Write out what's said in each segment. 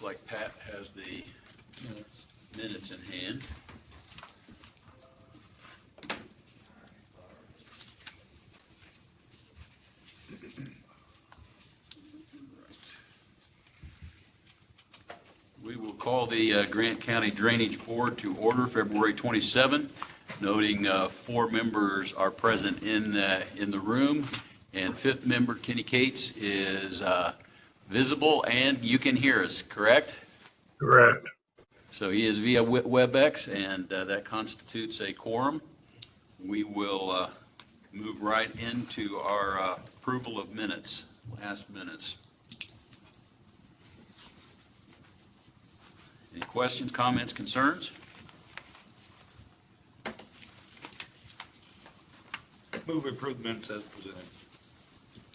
looks like Pat has the minutes in hand. We will call the Grant County Drainage Board to order February 27, noting 4 members are present in the room, and 5th member, Kenny Cates, is visible and you can hear us, correct? Correct. So he is via WebEx, and that constitutes a quorum. We will move right into our approval of minutes, last minutes. Any questions, comments, concerns? Move approved minutes as presented.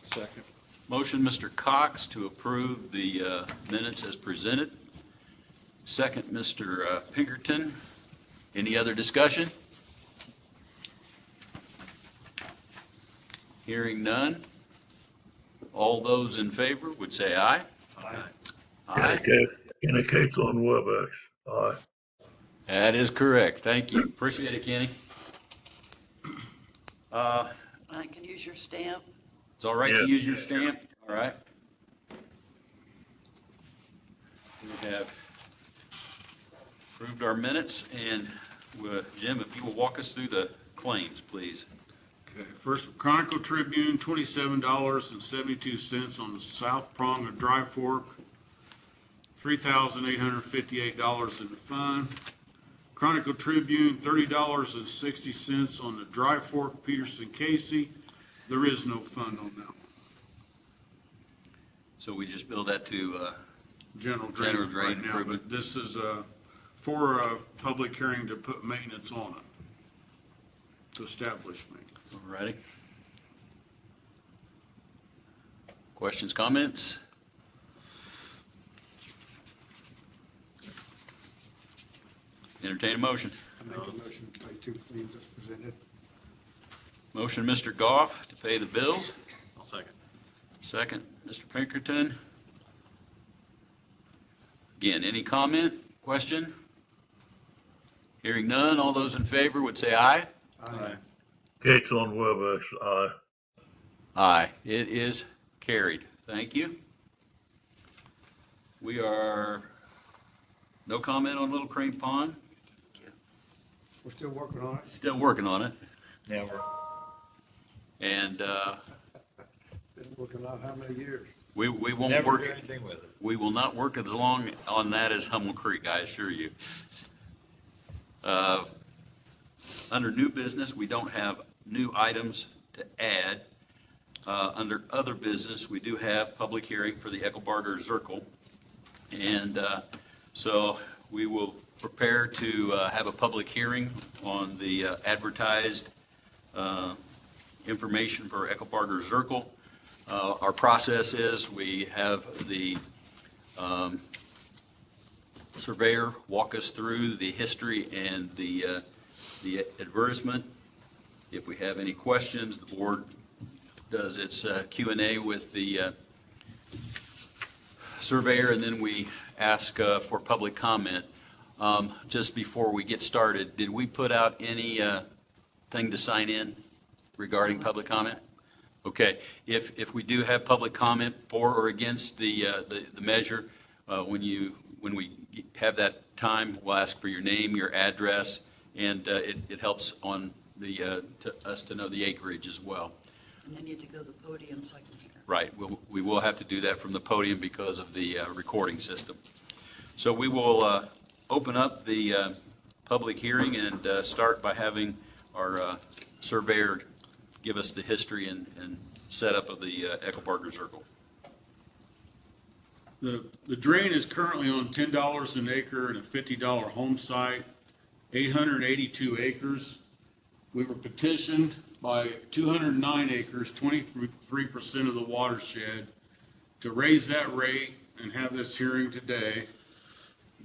Second. Motion, Mr. Cox, to approve the minutes as presented. Second, Mr. Pinkerton. Any other discussion? Hearing none. All those in favor would say aye. Aye. Aye. Kenny Cates on WebEx. Aye. That is correct. Thank you. Appreciate it, Kenny. I can use your stamp. It's all right Yeah. to use your stamp? All right. We have approved our minutes, and Jim, if you will walk us through the claims, please. Okay, first, Chronicle Tribune, $27.72 on the south prong of Dry Fork, $3,858 in the fund. Chronicle Tribune, $30.60 on the Dry Fork Peterson Casey. There is no fund on that one. So we just bill that to, General General drain drain right now, improvement. but this is for a public hearing to put maintenance on it, to establish maintenance. all righty. Questions, comments? Entertain a motion. I make a motion to pay 2 claims as presented. Motion, Mr. Goff, to pay the bills. I'll second. Second, Mr. Pinkerton. Again, any comment, question? Hearing none, all those in favor would say aye. Aye. Cates on WebEx. Aye. Aye, it is carried. Thank you. We are, no comment on Little Crane Pond, We're still working on it. still working on it. Never. And Been working on how many years? we won't Never work, do anything with it. we will not work as long on that as Hummel Creek, I assure you. Under new business, we don't have new items to add. Under other business, we do have public hearing for the Eckelbarger Zirkel. And so we will prepare to have a public hearing on the advertised information for Eckelbarger Zirkel. Our process is we have the surveyor walk us through the history and the advertisement. If we have any questions, the board does its Q&A with the surveyor, and then we ask for public comment. Just before we get started, did we put out any thing to sign in regarding public comment? Okay, if we do have public comment for or against the measure, when we have that time, we'll ask for your name, your address, and it helps on us to know the acreage as well. And then you have to go to the podium so I can hear. Right, we will have to do that from the podium because of the recording system. So we will open up the public hearing and start by having our surveyor give us the history and setup of the Eckelbarger Zirkel. The drain is currently on $10 an acre and a $50 home site, 882 acres. We were petitioned by 209 acres, 23% of the watershed, to raise that rate and have this hearing today.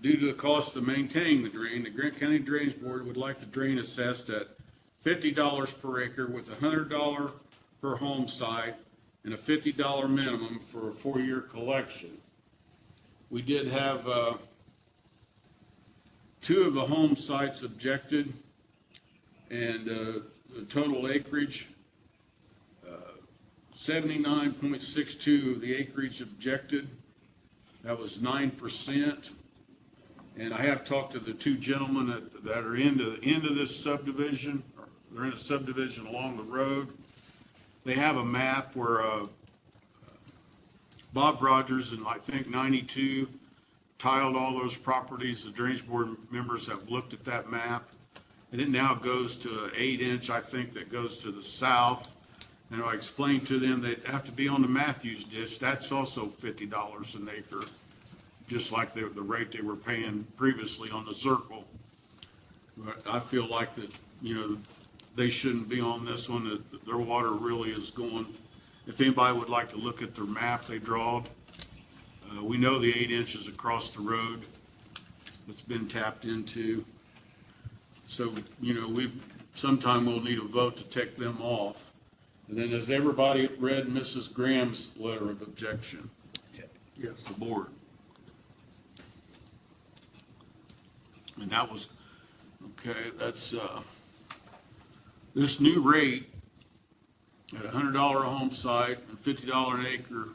Due to the cost of maintaining the drain, the Grant County Drainage Board would like the drain assessed at $50 per acre with a $100 per home site and a $50 minimum for a 4-year collection. We did have, two of the home sites objected, and, the total acreage, 79.62 of the acreage objected. That was 9%. And I have talked to the two gentlemen that are into this subdivision. They're in a subdivision along the road. They have a map where, Bob Rogers in, I think, 92 tiled all those properties. The Drainage Board members have looked at that map. And it now goes to an 8-inch, I think, that goes to the south. And I explained to them they'd have to be on the Matthews ditch. That's also $50 an acre, just like the rate they were paying previously on the Zirkle. But I feel like that, you know, they shouldn't be on this one, that their water really is going. If anybody would like to look at their map they drawed, we know the 8 inches across the road that's been tapped into. So, you know, sometime we'll need a vote to take them off. And then has everybody read Mrs. Graham's letter of objection? Yes. The board. And that was, okay, that's, this new rate at $100 a home site and $50 an acre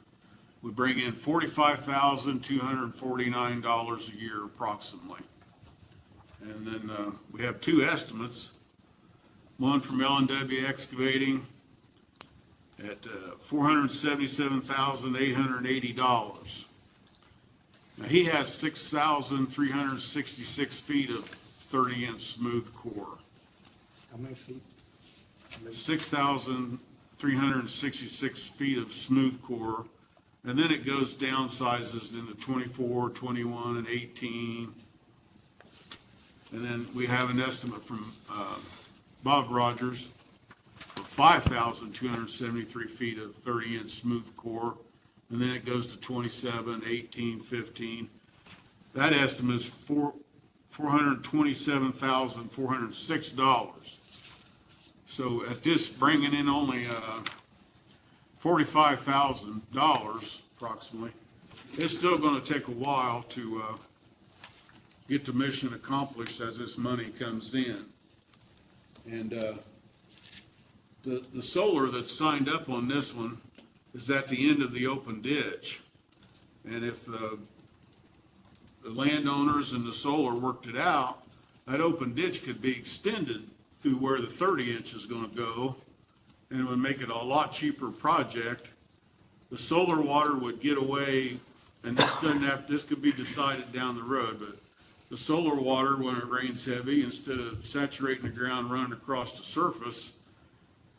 would bring in $45,249 a year approximately. And then, we have two estimates, one from L&W Excavating at $477,880. Now, he has 6,366 feet of 30-inch smooth core. How many feet? 6,366 feet of smooth core, and then it goes downsizes into 24, 21, and 18. And then we have an estimate from Bob Rogers for 5,273 feet of 30-inch smooth core, and then it goes to 27, 18, 15. That estimate is $427,406. So at this, bringing in only $45,000 approximately, it's still going to take a while to get the mission accomplished as this money comes in. And the solar that's signed up on this one is at the end of the open ditch. And if the landowners and the solar worked it out, that open ditch could be extended through where the 30-inch is going to go, and it would make it a lot cheaper project. The solar water would get away, and this could be decided down the road, but the solar water, when it rains heavy, instead of saturating the ground, running across the surface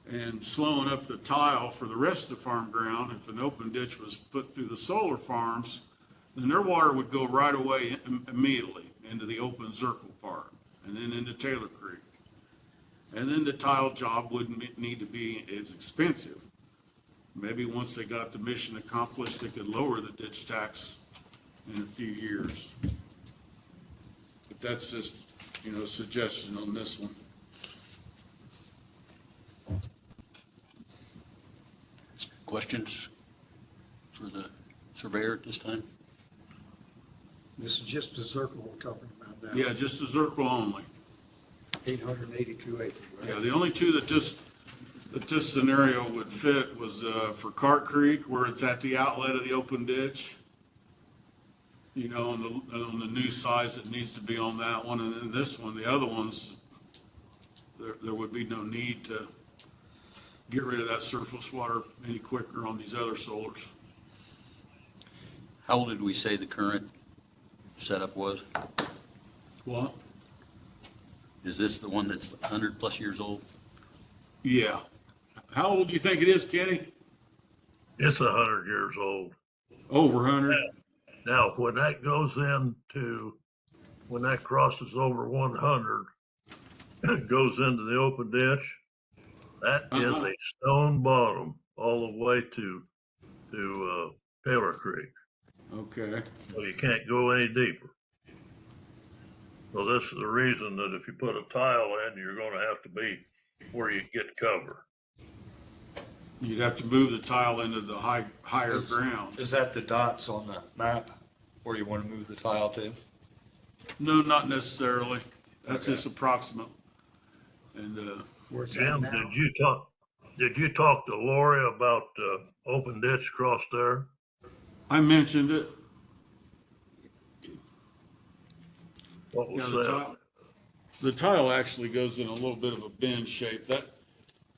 and slowing up the tile for the rest of the farm ground, if an open ditch was put through the solar farms, then their water would go right away immediately into the open Zirkle part, and then into Taylor Creek. And then the tile job wouldn't need to be as expensive. Maybe once they got the mission accomplished, they could lower the ditch tax in a few years. But that's just, you know, a suggestion on this one. Questions for the surveyor at this time? This is just the circle we're talking about now. Yeah, just the Zirkle only. 882 acres, right? Yeah, the only two that this scenario would fit was, for Cart Creek, where it's at the outlet of the open ditch. You know, on the new size that needs to be on that one, and then this one, the other ones, there would be no need to get rid of that surface water any quicker on these other solars. How old did we say the current setup was? What? Is this the one that's 100-plus years old? Yeah. How old do you think it is, Kenny? It's 100 years old. Over 100? Now, when that crosses over 100, goes into the open ditch, that is a stone bottom all the way to Taylor Creek. Okay. So you can't go any deeper. So this is the reason that if you put a tile in, you're going to have to be where you get cover. You'd have to move the tile into the higher ground. Is that the dots on the map? where you want to move the tile to? No, not necessarily. That's just approximate. And, Where it's at Jim, now. did you talk to Lori about, open ditch across there? I mentioned it. What Yeah, was that? the tile actually goes in a little bit of a bend shape. That,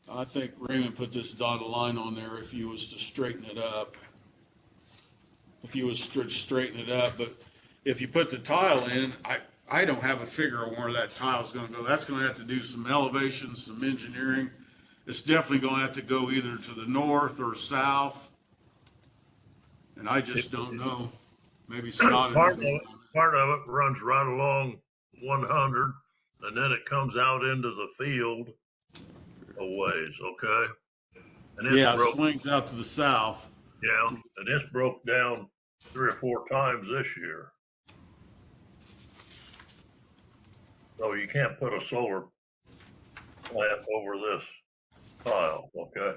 I think Raymond put this dotted line on there if you was to straighten it up. If you was to straighten it up, but if you put the tile in, I don't have a figure on where that tile's gonna go. That's gonna have to do some elevation, some engineering. It's definitely gonna have to go either to the north or south. And I just don't know. Maybe Scott. Part of it runs right along 100, and then it comes out into the field a ways, okay? And it's Yeah, it broke, swings out to the south. yeah, and it's broke down 3 or 4 times this year. So you can't put a solar plant over this tile, okay?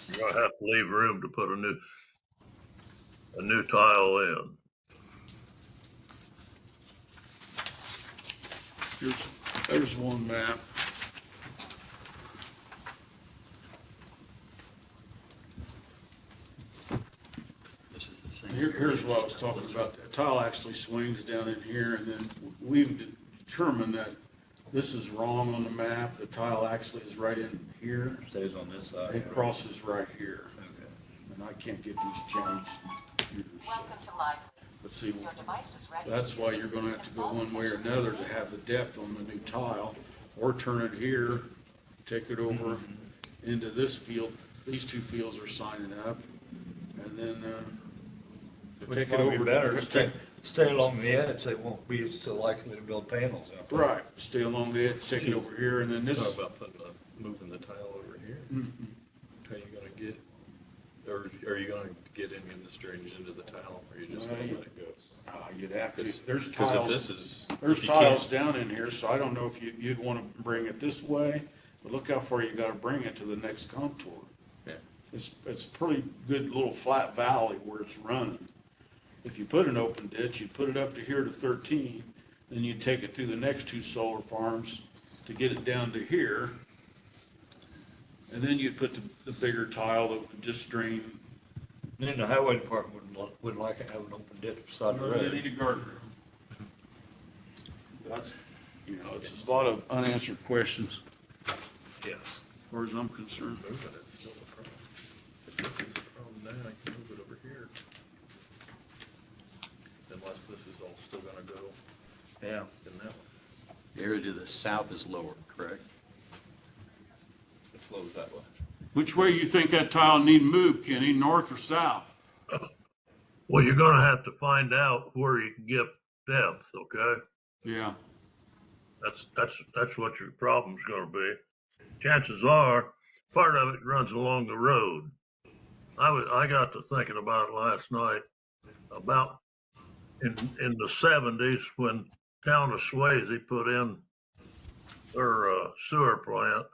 You're gonna have to leave room to put a new tile in. There's one map. This is the same. Here's what I was talking about. The tile actually swings down in here, and then we've determined that this is wrong on the map. The tile actually is right in here. Stays on this side. It crosses right here, Okay. and I can't get these changed. Welcome to Lively. Let's see, Your device is ready. that's why you're gonna have to go one way or another to have the depth on the new tile, or turn it here, take it over into this field. These 2 fields are signing up, and then, Which take it might be over. better, stay along the edge, they won't be so likely to build panels out there. Right, stay along the edge, take it over here, and then this. Talk about moving the tile over here. How you gonna get, or are you gonna get any of this drainage into the tile, or are you just gonna let it go? You'd have to, there's Because if tiles, this is. there's if you can't- tiles down in here, so I don't know if you'd wanna bring it this way, but look how far you gotta bring it to the next contour. Yeah. It's a pretty good little flat valley where it's running. If you put an open ditch, you'd put it up to here to 13, then you'd take it to the next 2 solar farms to get it down to here. And then you'd put the bigger tile that would just drain. And then the highway department wouldn't like it having an open ditch beside the They road. need a guardrail. That's, it's just a lot of unanswered questions, Yes. as far as I'm concerned. Moving it's still a problem. If this is a problem now, I can move it over here. Unless this is all still gonna go Yeah. in that one. The area to the south is lower, correct? It flows that way. Which way you think that tile need moved, Kenny, north or south? Well, you're gonna have to find out where you can get depth, okay? Yeah. That's what your problem's gonna be. Chances are, part of it runs along the road. I got to thinking about it last night, about in the 70s when town of Swayze put in their sewer plant.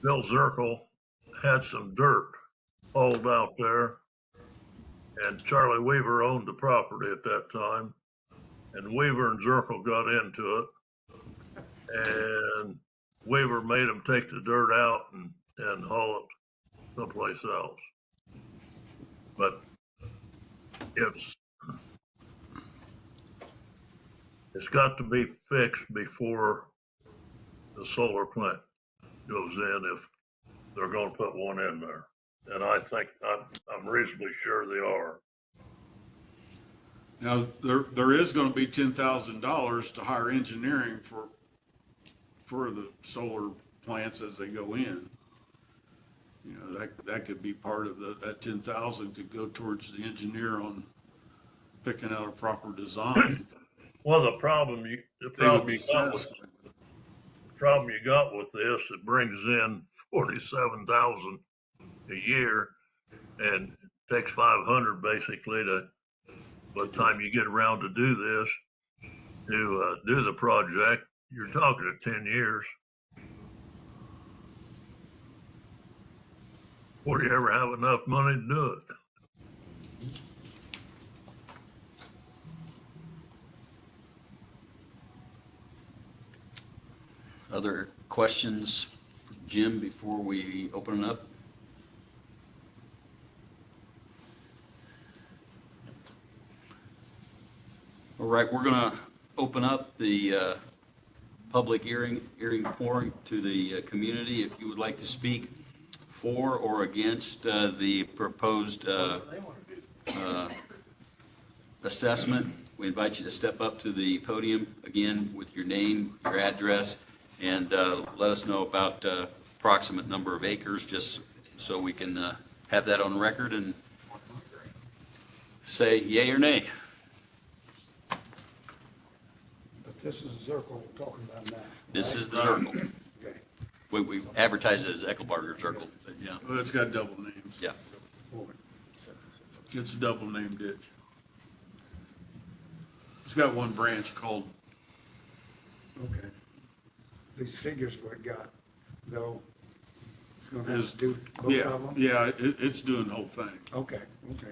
Bill Zirkle had some dirt hauled out there, and Charlie Weaver owned the property at that time. And Weaver and Zirkle got into it, and Weaver made them take the dirt out and haul it someplace else. But it's got to be fixed before the solar plant goes in, if they're gonna put one in there. And I think, I'm reasonably sure they are. Now, there is gonna be $10,000 to hire engineering for the solar plants as they go in. That could be part of that 10,000 could go towards the engineer on picking out a proper design. Well, the problem you got with this, it brings in 47,000 a year, and takes 500 basically to, by the time you get around to do this, to do the project, you're talking at 10 years. Before you ever have enough money to do it. Other questions for Jim before we open it up? All right, we're going to open up the public hearing forum to the community. If you would like to speak for or against the proposed assessment, we invite you to step up to the podium, again, with your name, your address, and let us know about approximate number of acres, just so we can have that on record and say yay or nay. But this is the Zirkle we're talking about now. This right? is the Circle. Okay. We advertise it as Eckelbarger Circle, but yeah, Well, it's got double names. yeah. It's a double name ditch. It's got one branch called, Okay. These figures we got, though, it's gonna have is, to do both yeah, of them? yeah, it's doing the whole thing. Okay, okay.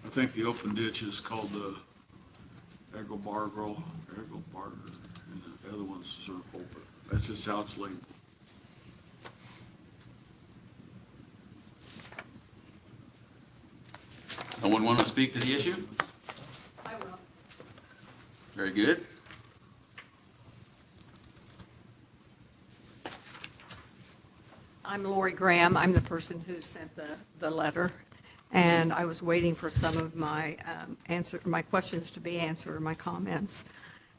I think the open ditch is called the Eckelbarger, and the other one's Circle, but that's just how it's labeled. No one want to speak to the issue? I will. Very good. I'm Lori Graham. I'm the person who sent the letter, and I was waiting for some of my my questions to be answered, my comments.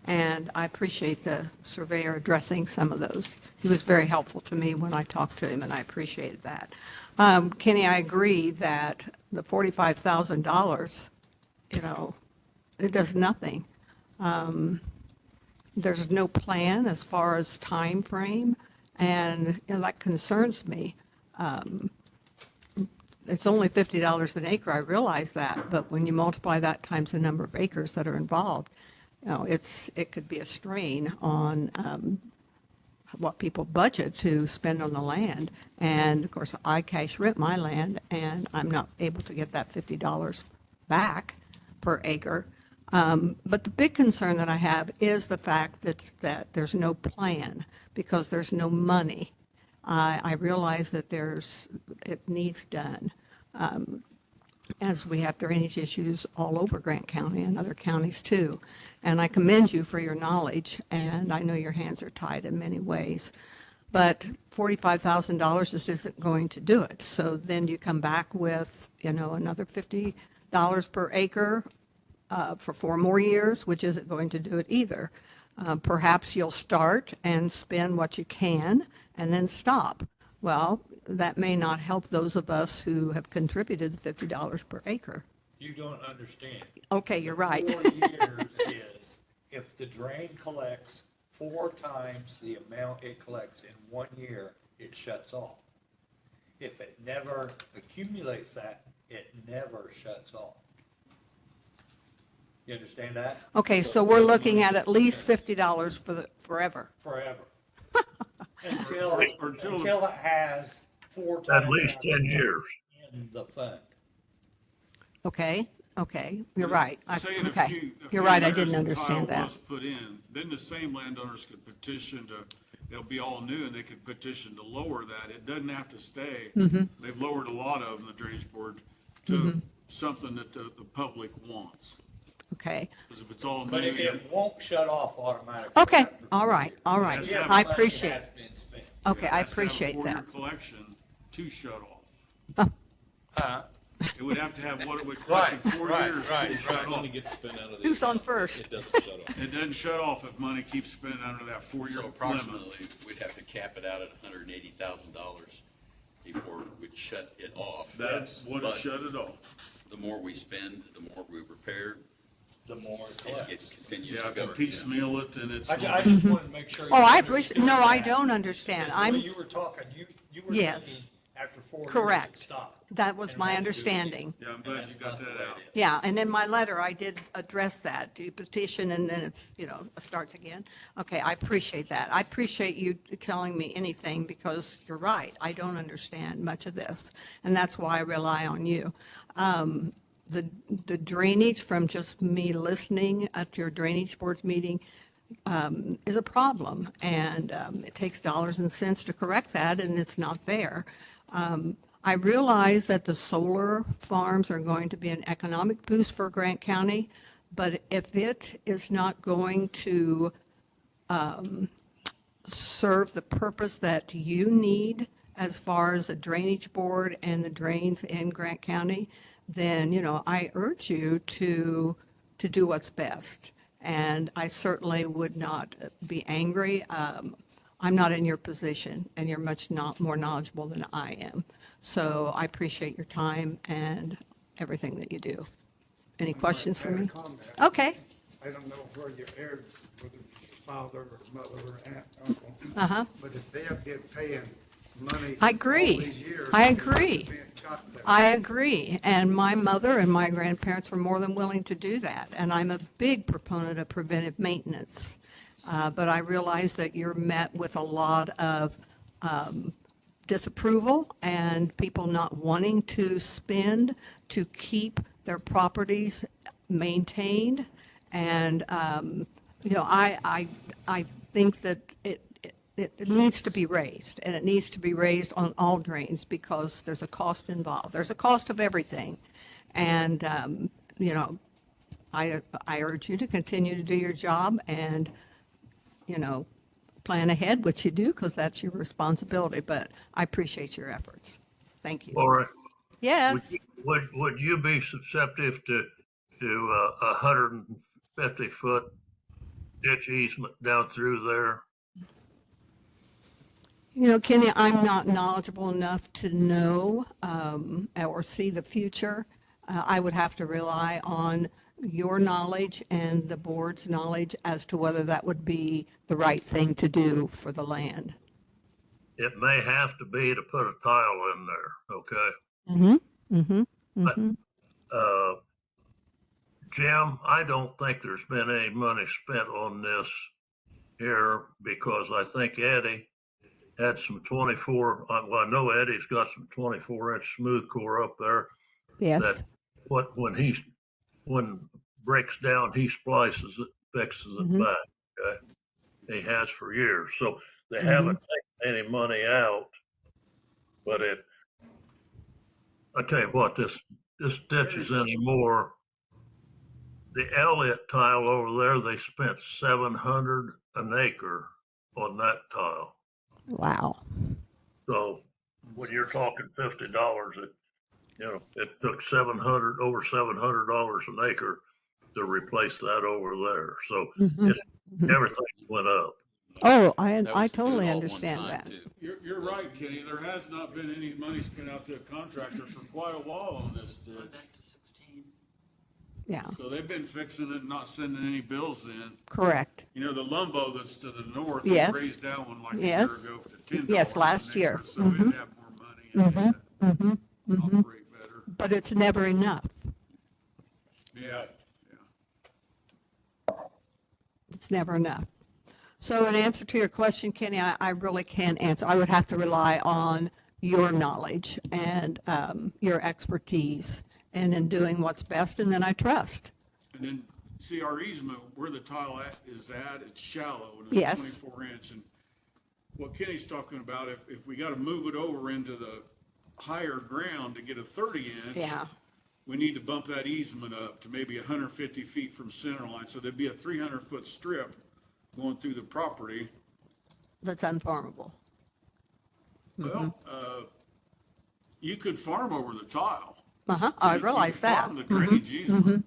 And I appreciate the surveyor addressing some of those. He was very helpful to me when I talked to him, and I appreciated that. Kenny, I agree that the $45,000, it does nothing. There's no plan as far as time frame, and that concerns me. It's only $50 an acre, I realize that, but when you multiply that times the number of acres that are involved, it could be a strain on what people budget to spend on the land. And of course, I cash rent my land, and I'm not able to get that $50 back per acre. But the big concern that I have is the fact that there's no plan because there's no money. I realize that it needs done. As we have drainage issues all over Grant County and other counties too. And I commend you for your knowledge, and I know your hands are tied in many ways. But $45,000 just isn't going to do it. So then you come back with, another $50 per acre for 4 more years, which isn't going to do it either. Perhaps you'll start and spend what you can and then stop. Well, that may not help those of us who have contributed the $50 per acre. You don't understand. Okay, you're right. 4 years is, if the drain collects 4 times the amount it collects in 1 year, it shuts off. If it never accumulates that, it never shuts off. You understand that? Okay, so we're looking at least $50 for forever. Forever. Until Until- it has 4 times. At least 10 years. In the fund. Okay, you're right. Saying a Okay, few- a you're few right, I years didn't the understand tile that. was put in, then the same landowners could petition to, they'll be all new, and they could petition to lower that. It doesn't have to stay. Mm-hmm. They've lowered a lot of them, the drainage board, to something that the public wants. Okay, Because if it's all new. But it won't shut off automatically. okay, after- all right, Yes, If yeah. I money appreciate, has been spent. okay, I It has to have a appreciate 4-year that. collection to shut off. It would have to have what it would collect in 4 years to shut off. Money gets spent out of the. Who's on account, first? It doesn't shut off. It doesn't shut off if money keeps spending under that 4-year So limit. approximately, we'd have to cap it out at $180,000 before we'd shut it off. That's what it But shut it off. the more we spend, the more we repair, The more it it collects. continues You to have go. to piecemeal it, and it's. I just wanted to make sure. Oh, you I understood appreciate, no, I that. don't understand. Because when I'm, you were talking, you were Yes. thinking after 4 years it correct. stopped. That was And my it won't do it again. understanding. Yeah, I'm glad you got that out. Yeah, and in my letter, I did address that. Do you petition and then it's, starts again? Okay, I appreciate that. I appreciate you telling me anything because you're right. I don't understand much of this, and that's why I rely on you. The drainage, from just me listening at your drainage board's meeting, is a problem, and it takes dollars and cents to correct that, and it's not there. I realize that the solar farms are going to be an economic boost for Grant County, but if it is not going to serve the purpose that you need as far as a drainage board and the drains in Grant County, then, I urge you to do what's best. And I certainly would not be angry. I'm not in your position, and you're much more knowledgeable than I am. So I appreciate your time and everything that you do. Any questions for I had a me? comment. Okay. I don't know where your heirs, whether it's your father or mother or aunt, uncle. Uh-huh. But if they'll get paying money. I agree. all these years, I they agree. should be got there. I agree. And my mother and my grandparents were more than willing to do that. And I'm a big proponent of preventive maintenance. But I realize that you're met with a lot of disapproval and people not wanting to spend to keep their properties maintained. And, I think that it needs to be raised, and it needs to be raised on all drains because there's a cost involved. There's a cost of everything. And, I urge you to continue to do your job and, plan ahead, which you do, because that's your responsibility. But I appreciate your efforts. Thank you. Lori, Yes. would you be susceptible to 150-foot ditch easement down through there? Kenny, I'm not knowledgeable enough to know or see the future. I would have to rely on your knowledge and the board's knowledge as to whether that would be the right thing to do for the land. It may have to be to put a tile in there, okay? Mm-hmm, mm-hmm, mm-hmm. Jim, I don't think there's been any money spent on this here because I think Eddie had some 24, well, I know Eddie's got some 24-inch smooth core up there. Yes. That when breaks down, he splices it, fixes it Mhm. back. Okay, he has for years. So they haven't taken any money out, but I tell you what, this ditch is anymore. The Elliott tile over there, they spent $700 an acre on that tile. Wow. So when you're talking $50, it took over $700 an acre to replace that over there. So everything went up. Oh, That was I to do totally it all at one understand time, that. too. You're right, Kenny. There has not been any money spent out to a contractor for quite a while on this ditch. Back to 16. Yeah, So they've been fixing it, not sending any bills in. correct. The Lumbo that's to the north, Yes. they raised that one like a Yes. year ago for $10. Yes, last an year. acre, So it'd have more money and operate better. But it's never enough. Yeah, It's never enough. So in answer to your question, Kenny, I really can't answer. I would have to rely on your knowledge and your expertise and in doing what's best, and then I trust. And then see our easement, where the tile is at, it's shallow and Yes. it's 24 inch. And what Kenny's talking about, if we got to move it over into the higher ground to get a 30 inch. Yeah. We need to bump that easement up to maybe 150 feet from center line. So there'd be a 300-foot strip going through the property. That's unfarmable. Well, you could farm over the tile. Uh-huh, I You could realize that. farm the drainage easement.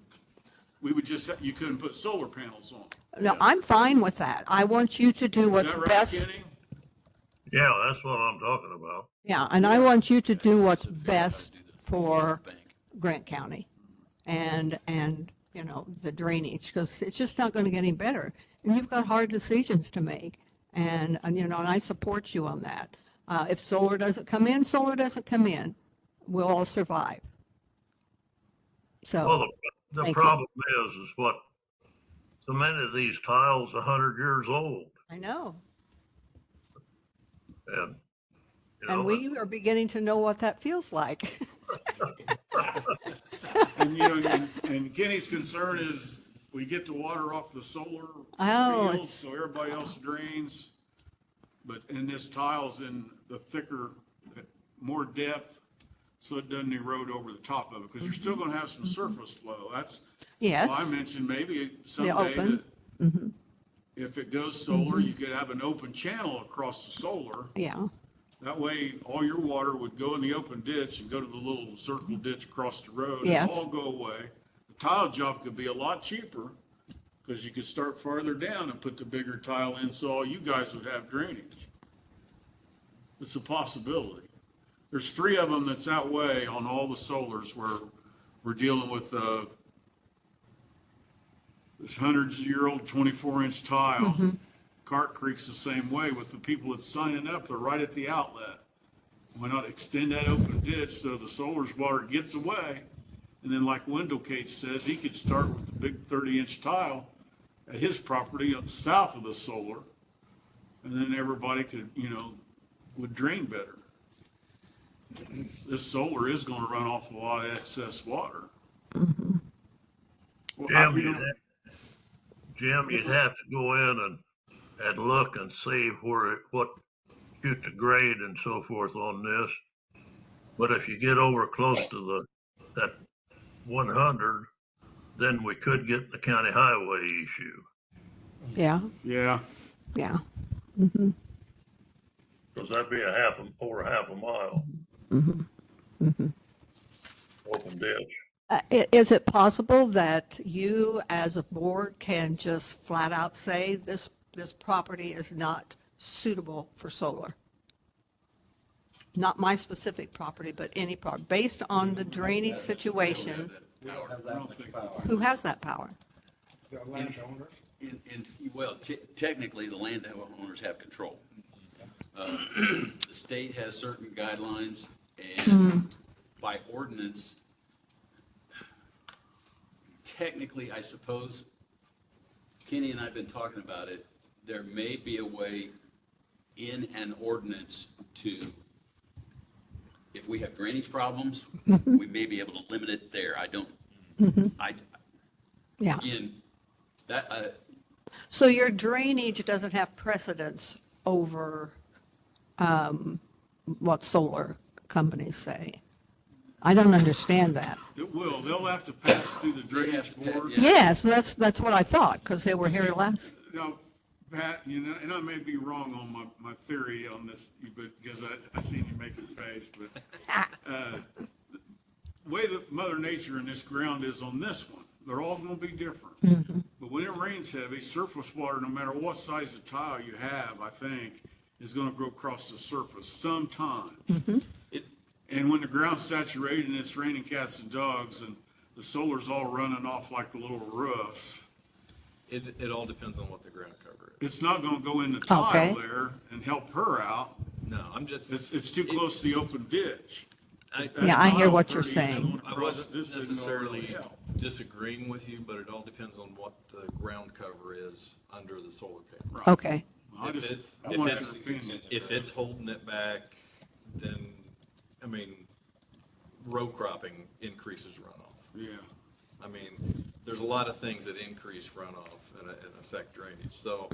We would just, you couldn't put solar panels on. No, I'm fine with that. I want you to do Is what's that right, best. Kenny? Yeah, that's what I'm talking about. Yeah, and I want you to do what's Figure out how to best do the for bank. Grant County and the drainage, because it's just not going to get any better. And you've got hard decisions to make. And and I support you on that. If solar doesn't come in, solar doesn't come in. We'll all survive. So, Well, the Thank you. problem is what so many of these tiles 100 years old, I know. and And we are beginning to know what that feels like. And, and Kenny's concern is we get the water off the solar Oh, field, it's, so everybody else drains. And this tile's in the thicker, more depth, so it doesn't erode over the top of it, because you're still gonna have some surface flow. That's yes. why I mentioned maybe someday open. that if it goes solar, you could have an open channel across the solar. Yeah, That way, all your water would go in the open ditch and go to the little circle ditch across the road. And Yes. all go away. The tile job could be a lot cheaper, because you could start farther down and put the bigger tile in, so all you guys would have drainage. It's a possibility. There's 3 of them that's that way on all the solars where we're dealing with, this 100-year-old 24-inch tile. Cart Creek's the same way with the people that's signing up, they're right at the outlet. Why not extend that open ditch so the solar's water gets away? And then like Wendell Cates says, he could start with the big 30-inch tile at his property south of the solar. And then everybody could, would drain better. This solar is gonna run off a lot of excess water. Well, Jim, you'd have to go in and look and see what shoot the grade and so forth on this. But if you get over close to that 100, then we could get the county highway issue. yeah, Yeah, yeah. Because that'd be over half a mile. Open ditch. Is it possible that you as a board can just flat out say this property is not suitable for solar? Not my specific property, but any property, based on the drainage situation. We don't have I that don't much think- power. Who has that power? The landowners. Well, technically, the landowners have control. The state has certain guidelines, and by ordinance, technically, I suppose, Kenny and I have been talking about it, there may be a way in an ordinance to, if we have drainage problems, we may be able to limit it there. Yeah. Again, that, So your drainage doesn't have precedence over what solar companies say? I don't understand that. it will. They'll have to pass through the drainage board. Yeah. Yes, that's what I thought, because they were here last. Now, Pat, and I may be wrong on my theory on this, but because I seen you make a face, but the way that Mother Nature and this ground is on this one, they're all gonna be different. But when it rains heavy, surface water, no matter what size of tile you have, I think, is gonna go across the surface sometimes. And when the ground's saturated and it's raining cats and dogs and the solar's all running off like the little roofs, It all depends on what the ground cover is. it's not gonna go in the tile Okay. there and help her out. No, I'm just, It's too close to the open ditch. Yeah, I hear what you're 30 saying. going I across wasn't this isn't gonna necessarily really help. disagreeing with you, but it all depends on what the ground cover is under the solar panel. Right. Okay, I If just, it- I if want it's- your opinion. If it's holding it back, then, I mean, row cropping increases runoff. Yeah, I mean, there's a lot of things that increase runoff and affect drainage, so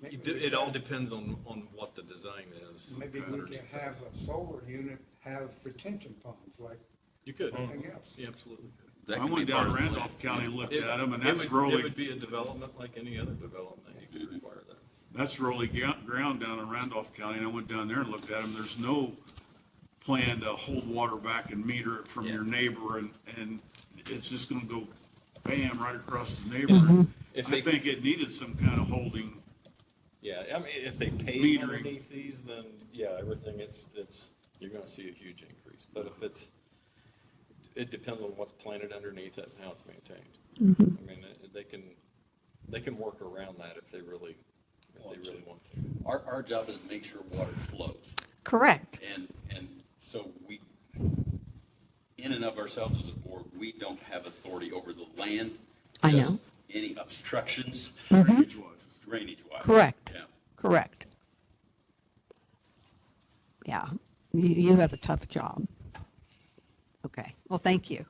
it all depends on what the design is. Maybe we can have a solar unit have retention ponds like You could, anything else. you absolutely could. that I could be went part down of the plan. Randolph County and looked It- at them, and it that's would- really, It would be a development like any other development, you could require that. that's really ground down in Randolph County, and I went down there and looked at them, there's no plan to hold water back and meter it from Yeah. your neighbor, and it's just gonna go bam, right across the neighbor. If I they- think it needed some kind of holding. Yeah, I mean, if they pave Metering. underneath these, then, yeah, everything, you're gonna see a huge increase. But if it depends on what's planted underneath it and how it's maintained. I mean, they can work around that if they really want to. Our job is to make sure water flows. correct. And so we, in and of ourselves as a board, we don't have authority over the land. I know. just Any obstructions Drainage-wise. drainage-wise. Correct. Yeah. Correct. Yeah, you have a tough job. Okay, well, thank you.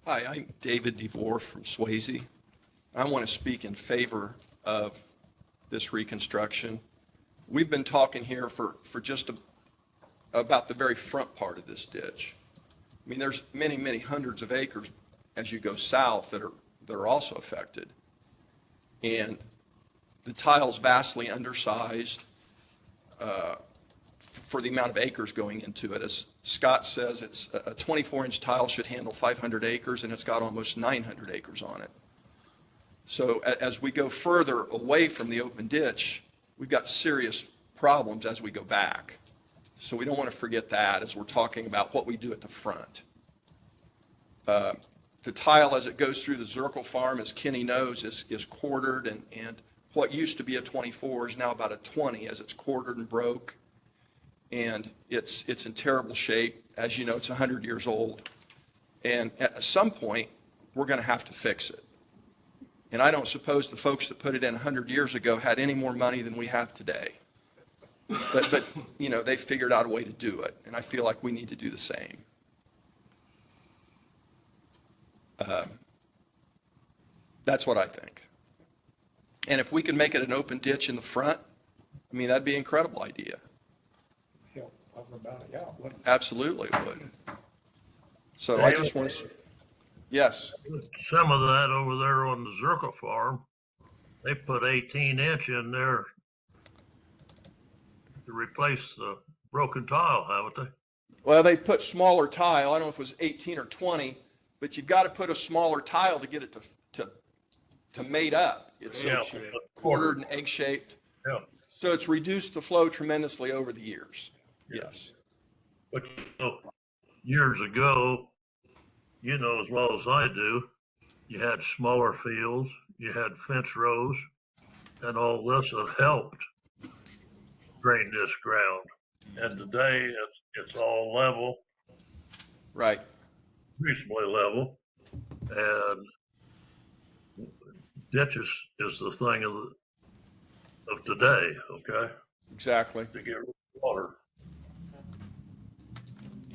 Hi, I'm David DeVore from Swayze. I want to speak in favor of this reconstruction. We've been talking here for just about the very front part of this ditch. I mean, there's many, many hundreds of acres as you go south that are also affected. And the tile's vastly undersized for the amount of acres going into it. As Scott says, it's a 24-inch tile should handle 500 acres, and it's got almost 900 acres on it. So as we go further away from the open ditch, we've got serious problems as we go back. So we don't want to forget that as we're talking about what we do at the front. The tile, as it goes through the Zirkle farm, as Kenny knows, is quartered, and what used to be a 24 is now about a 20 as it's quartered and broke. And it's in terrible shape. As you know, it's 100 years old. And at some point, we're going to have to fix it. And I don't suppose the folks that put it in 100 years ago had any more money than we have today. But you know, they figured out a way to do it. And I feel like we need to do the same. That's what I think. And if we can make it an open ditch in the front, I mean, that'd be an incredible idea. Help, talking about it, yeah, wouldn't it? Absolutely it would. So I just want to, yes, Some of that over there on the Zirkle farm, they put 18-inch in there to replace the broken tile, haven't they? well, they put smaller tile. I don't know if it was 18 or 20, but you've got to put a smaller tile to get it to mate up. It's Yeah, quartered and egg-shaped. yeah. So it's reduced the flow tremendously over the years. Yes. But you know, years ago, you know as well as I do, you had smaller fields, you had fence rows, and all this that helped drain this ground. And today, it's all level, Right. reasonably level, and ditches is the thing of today, okay, Exactly. to get rid of water.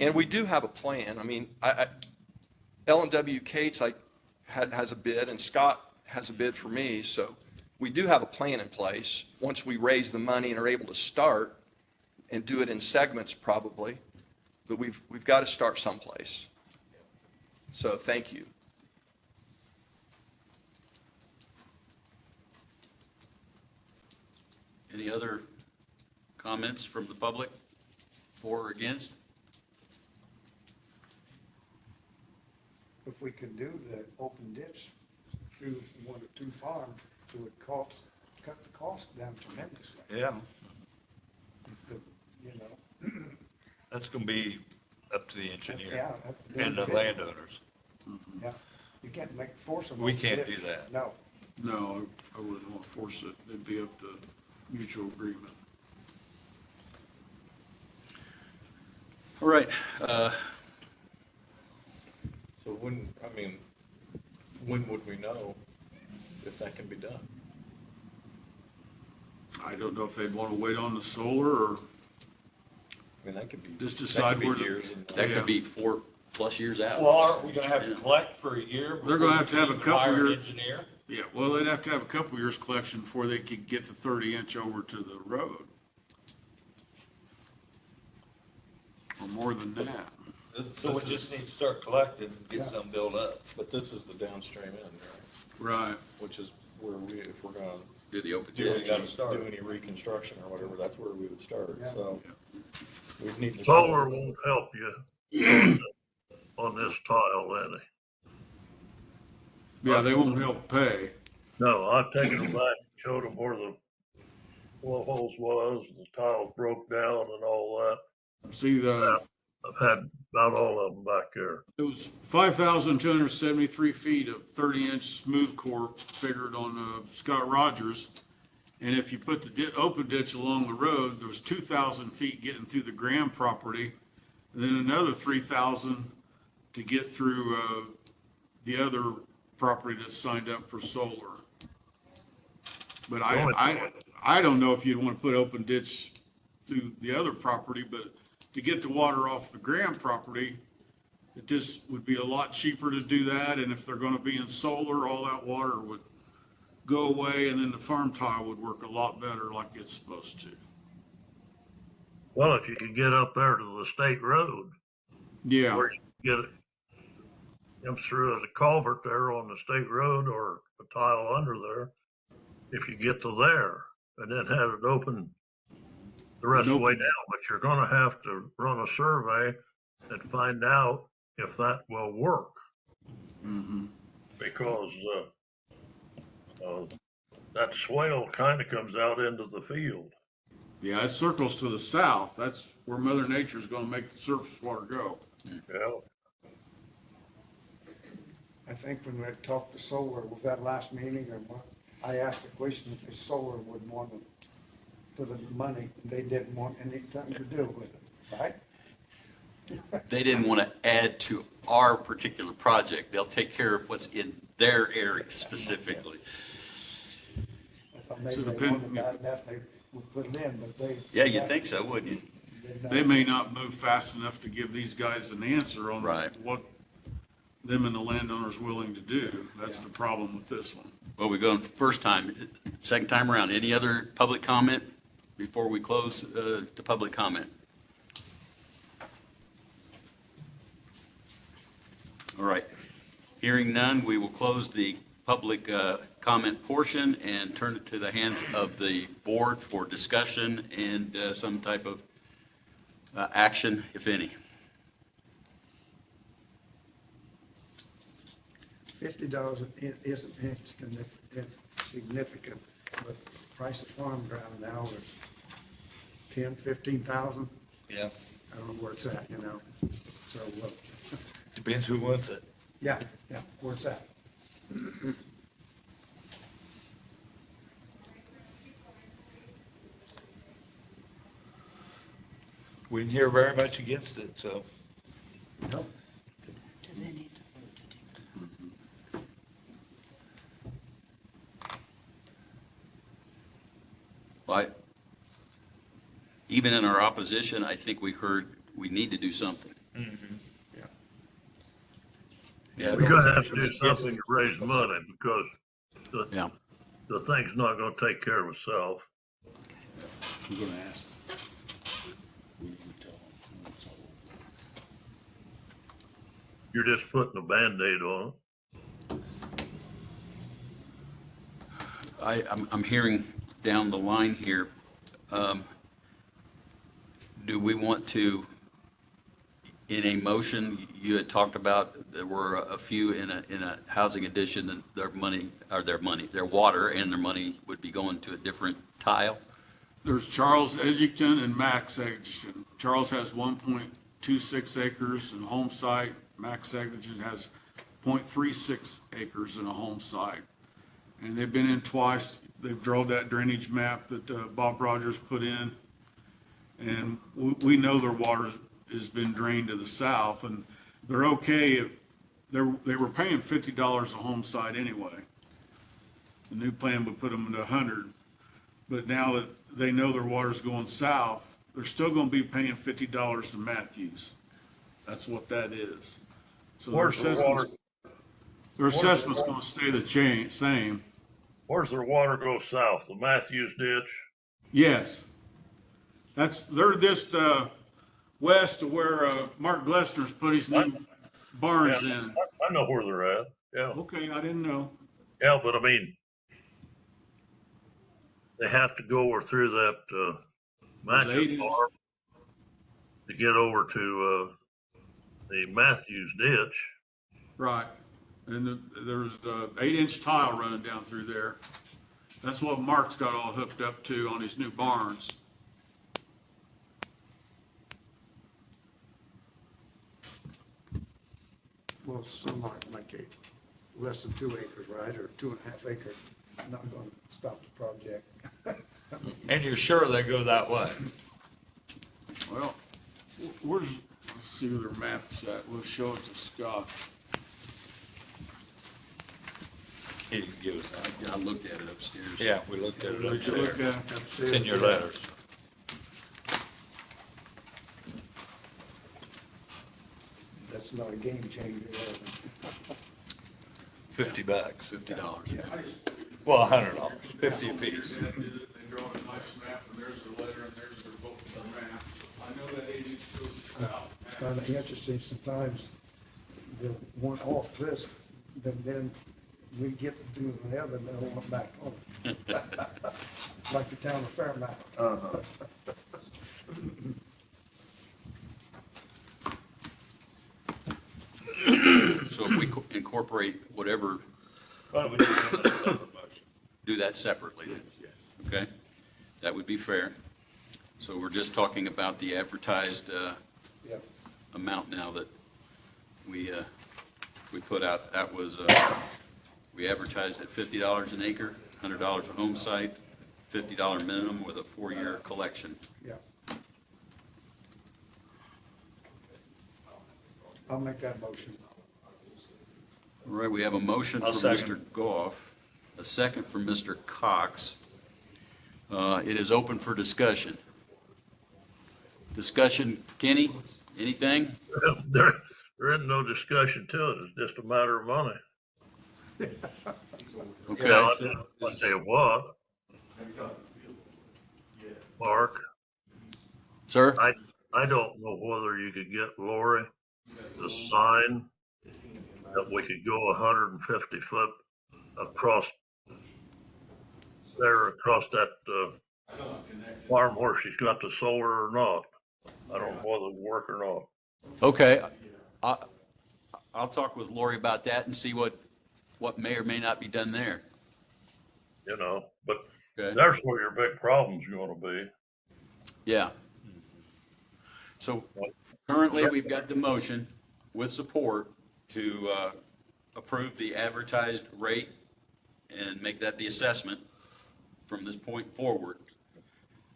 And we do have a plan. I mean, L&W Cates has a bid, and Scott has a bid for me. So we do have a plan in place. Once we raise the money and are able to start and do it in segments probably, but we've got to start someplace. So thank you. Any other comments from the public, for or against? If we could do the open ditch through one or two farms, it would cut the cost down tremendously. Yeah, If the, you know, that's gonna be up to the engineer yeah, and the landowners. yeah, you can't force them. We open can't ditch. do that. No, No, I wouldn't want to force it. It'd be up to mutual agreement. All right, So when would we know if that can be done? I don't know if they'd want to wait on the solar or I mean, that could be. Just that decide could be where the- years and- that Yeah. could be 4+ years out. Well, aren't we gonna have to collect for a year? They're gonna have to have a before we couple hire an year- Engineer? Yeah, well, they'd have to have a couple years collection before they could get the 30-inch over to the road. Or more than that. So we just need to start collecting and get Yeah. some built up. But this is the downstream end, right? Right. Which is where if we're gonna Do the open Yeah, you ditch. gotta start. do any reconstruction or whatever, that's where we would start, Yeah. so. We need to. Solar won't help you on this tile, any. Yeah, they won't help pay. No, I've taken them back, and showed them where the holes was, the tiles broke down and all that. See, I've had about all of them back there. it was 5,273 feet of 30-inch smooth core figured on Scott Rogers. And if you put the open ditch along the road, there was 2,000 feet getting through the Graham property, and then another 3,000 to get through the other property that's signed up for solar. But I don't know if you'd want to put open ditch through the other property, but to get the water off the Graham property, It just would be a lot cheaper to do that, and if they're gonna be in solar, all that water would go away, and then the farm tile would work a lot better like it's supposed to. Well, if you could get up there to the state road, Yeah, where you get it, comes through as a culvert there on the state road or a tile under there. If you get to there and then have it open the rest of the way Nope. down, but you're gonna have to run a survey and find out if that will work. Because, that swale kind of comes out into the field. yeah, it circles to the south. That's where Mother Nature's gonna make the surface water go. Yeah. I think when we talked to solar, was that last meeting or what? I asked the question if the solar would want to put the money, they didn't want anything to do with it, right? They didn't want to add to our particular project. They'll take care of what's in their area specifically. I thought maybe So they depend- wanted that, that they would put it in, but they. Yeah, you'd think so, wouldn't you? They may not move fast enough to give these guys an answer on Right. what them and the landowner's willing to do. That's the problem with this one. Well, we're going first time, second time around. Any other public comment before we close to public comment? All right. Hearing none, we will close the public comment portion and turn it to the hands of the board for discussion and some type of action, if any. $50 isn't insignificant, but the price of farm ground now is 10, 15,000. Yeah, I don't know where it's at, you know, so, depends who wants it. yeah, where it's at. We didn't hear very much against it, so. No, Do they need to vote to do that? Well, even in our opposition, I think we heard we need to do something. Yeah, We're gonna have to do something to raise money because Yeah. the thing's not gonna take care of itself. I'm gonna ask. We need to tell them. You're just putting a Band-Aid on it. I'm hearing down the line here, do we want to, in a motion, you had talked about there were a few in a housing addition that their water and their money would be going to a different tile? There's Charles Edgington and Max Edgington. Charles has 1.26 acres in a home site. Max Edgington has 0.36 acres in a home site. And they've been in twice. They've drilled that drainage map that Bob Rogers put in. And we know their water has been drained to the south, and they're okay. They were paying $50 a home site anyway. The new plan would put them at 100. But now that they know their water's going south, they're still gonna be paying $50 to Matthews. That's what that is. So Where's the water? their assessment's gonna stay the same. Where's their water go south? The Matthews ditch? Yes. They're just, west of where, Mark Glessner's put his new barns in. I know where they're at. Yeah. Okay, I didn't know. Yeah, but I mean, they have to go over through that, Those Matthews 8 inch. farm to get over to, the Matthews ditch. Right. And there's a 8-inch tile running down through there. That's what Mark's got all hooked up to on his new barns. well, still not like a less than 2 acres, right, or 2.5 acres, not gonna stop the project. And you're sure they go that way? Well, let's see where their map's at. We'll show it to Scott. He didn't give us that. I looked at it upstairs. Yeah, we looked at it Would you look upstairs. at it? It's in your letters. That's it's not a game changer. $50. $50. Well, $100, 50 apiece. They draw a nice map, and there's the letter, and there's their both the maps. I know that 8 inch goes out. It's kind of interesting sometimes, the one off this, but then we get to do the other, and then want back on it. Like the town of Fairmount. So if we incorporate whatever, Why don't we do it in a separate motion? do that separately then? Okay? That would be fair. So we're just talking about the advertised Yep. amount now that we put out. That was, we advertised at $50 an acre, $100 a home site, $50 minimum with a 4-year collection. Yeah. I'll make that motion. All right, we have a motion I'll from second. Mr. Goff, a second from Mr. Cox. It is open for discussion. Discussion, Kenny, anything? There isn't no discussion to it. It's just a matter of money. Okay. I'll tell you what. Mark, Sir? I don't know whether you could get Lori to sign that we could go 150 foot across there, across that, farm where she's got the solar or not. I don't know whether it'll work or not. Okay. I'll talk with Lori about that and see what may or may not be done there. You know, but Okay. there's where your big problem's gonna be. Yeah. So currently, we've got the motion with support to approve the advertised rate and make that the assessment from this point forward.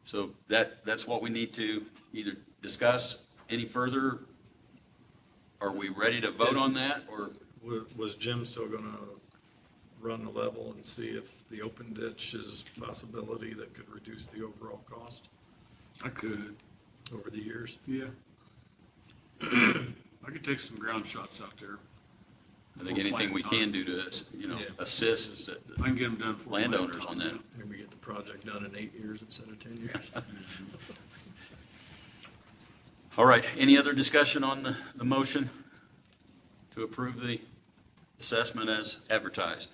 So that's what we need to either discuss any further. Are we ready to vote on that, or? Was Jim still gonna run the level and see if the open ditch is a possibility that could reduce the overall cost I could, over the years? yeah. I could take some ground shots out there. I think anything we can do to, Yeah. assist I can get them done for. landowners on that. Maybe get the project done in 8 years instead of 10 years. All right, any other discussion on the motion to approve the assessment as advertised?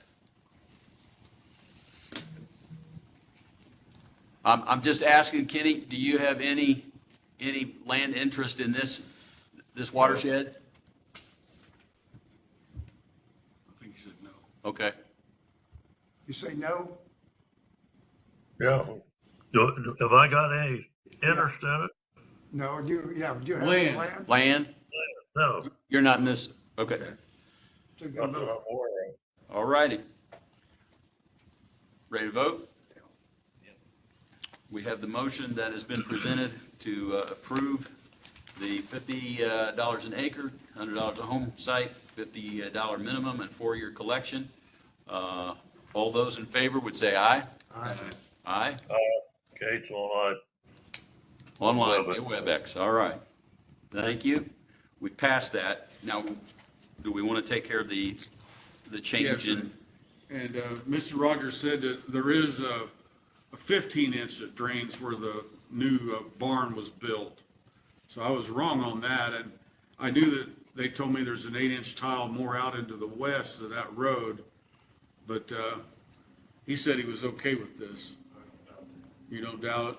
I'm just asking, Kenny, do you have any land interest in this watershed? I think he said no. Okay, You say no? Yeah. Have I got any interest in it? No, do you have Land. land? land, No. you're not in this, okay, It's a good Not that move. I'm aware of. all righty. Ready to vote? We have the motion that has been presented to approve the $50 an acre, $100 a home site, $50 minimum, and 4-year collection. All those in favor would say aye. Aye. Aye. Kate's on, Online, via WebEx, all right. Thank you. We passed that. Now, do we want to take care of the change Yes, in? And Mr. Rogers said that there is a 15-inch that drains where the new barn was built. So I was wrong on that, and I knew that they told me there's an 8-inch tile more out into the west of that road, but he said he was okay with this. You don't doubt it?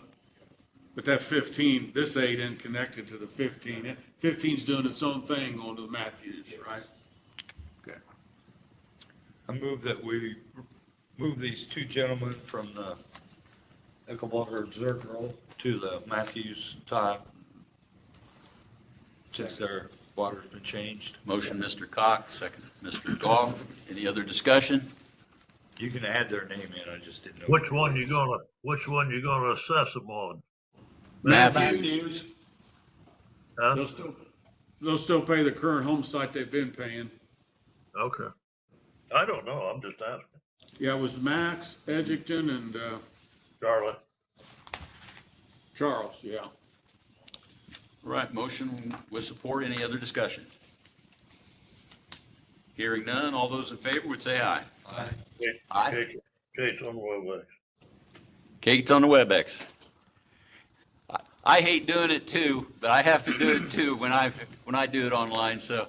But that 15, this 8 isn't connected to the 15. 15's doing its own thing going to the Matthews, right? Okay. I move that we move these two gentlemen from the Eckelbarger Circle to the Matthews tile, since their water's been changed. Motion, Mr. Cox, second, Mr. Goff. Any other discussion? You can add their name in, I just didn't know. which one you gonna assess them on? Matthews. Huh? They'll still pay the current home site they've been paying. Okay. I don't know. I'm just asking. Yeah, it was Max, Edgington, and Charlie. Charles, yeah. All right, motion with support. Any other discussion? Hearing none, all those in favor would say aye. Aye. Kate's on the WebEx. Kate's on the WebEx. I hate doing it too, but I have to do it too when I do it online, so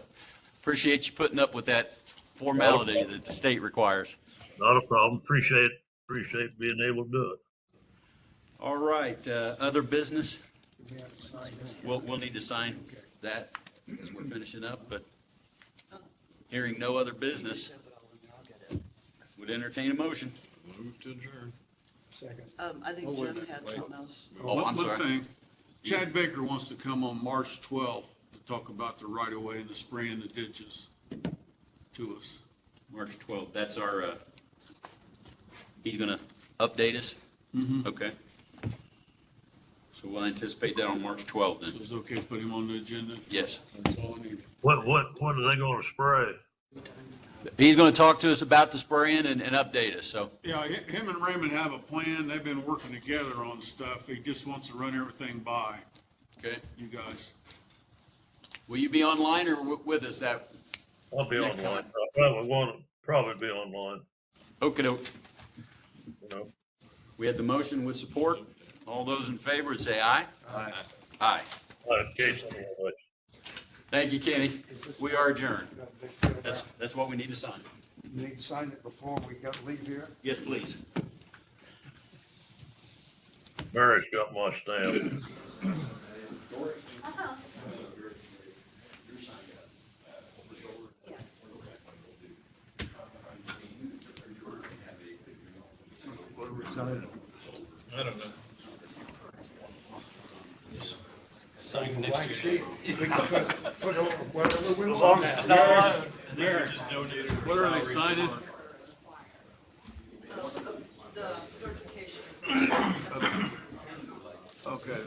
appreciate you putting up with that formality that the state requires. Not a problem. Appreciate being able to do it. All right, other business? We have to sign this. We'll need to sign that as we're finishing up, but hearing no other business, would entertain a motion. Move to adjourn. Second. I think Jim had something else. Oh, I'm One sorry. thing, Chad Baker wants to come on March 12th to talk about the right of way and the spraying the ditches to us. March 12th, that's our, he's gonna update us? Okay. So we'll anticipate that on March 12th So then. it's okay to put him on the agenda? Yes. That's all I need. What are they gonna spray? He's gonna talk to us about the spraying and update us, so. Yeah, him and Raymond have a plan. They've been working together on stuff. He just wants to run everything by Okay. you guys. Will you be online or with us that? I'll be Next online. time. Probably be online, Okey-doke. you know. We had the motion with support. All those in favor would say aye. Aye. Aye. Kate's on the WebEx. Thank you, Kenny. We are adjourned. Got a big field That's, out. that's what we need to sign. You need to sign it before we got to leave here. Yes, please. Mary's got my stamp. I don't know. Sign next Blank year. sheet. We can put over whatever we want. There, Just donated. her what are they salary signing? The certification. Okay.